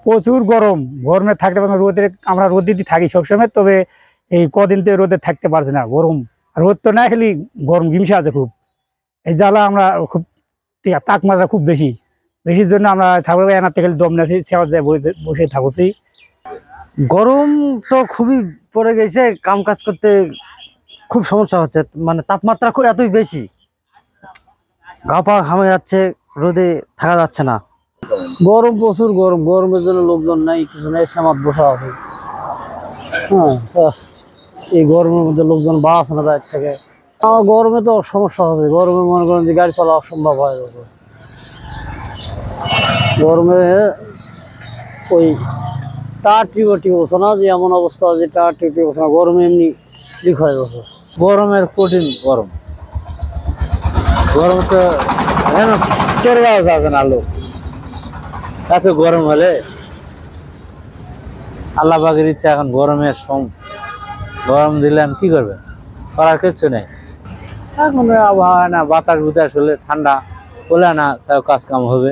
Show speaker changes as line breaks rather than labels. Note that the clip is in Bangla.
প্রচুর গরম, গরমে থাকতে পারছি না। রোদে আমরা রোদে থাকি সবসময়, তবে এই কদিন তো রোদে থাকতে পারছি না। গরম রোদ তো না, খালি গরম গিমসে আছে খুব। এই জ্বালা আমরা খুব তাপমাত্রা খুব বেশি, বেশির জন্য আমরা থাকলে এনাতে খালি দম নেছি, সেবা যায় বসে থাকছি।
গরম তো খুবই পড়ে গেছে, কাম কাজ করতে খুব সমস্যা হচ্ছে। মানে তাপমাত্রা খুব এতই বেশি, গা পা ঘামে যাচ্ছে, রোদে থাকা যাচ্ছে না।
গরম প্রচুর গরম, গরমের জন্য লোকজন নাই, কিছু নাই, সমাজ বসা আছে। হ্যাঁ, এই গরমের মধ্যে লোকজন বাড়াচ্ছে না বাইরে থেকে। আমার গরমে তো সমস্যা হচ্ছে, গরমে মনে করেন যে গাড়ি চলা অসম্ভব হয়ে যাচ্ছে। গরমে ওই টায়ার টিউব হচ্ছে না, যে এমন অবস্থা যে টায়ার টিউব হচ্ছে না, গরমে এমনি লিক হয়ে যাচ্ছে।
গরমের কঠিন গরম, গরম তো চলে যাচ্ছে না লোক। এত গরম হলে আল্লাহ পাকের ইচ্ছা, এখন গরমের গরম দিলে কি করবে, করার কিচ্ছু নেই। এখন আবহাওয়া না, বাতাস বুতাস হলে ঠান্ডা হলে না, তাও কাজ কাম হবে।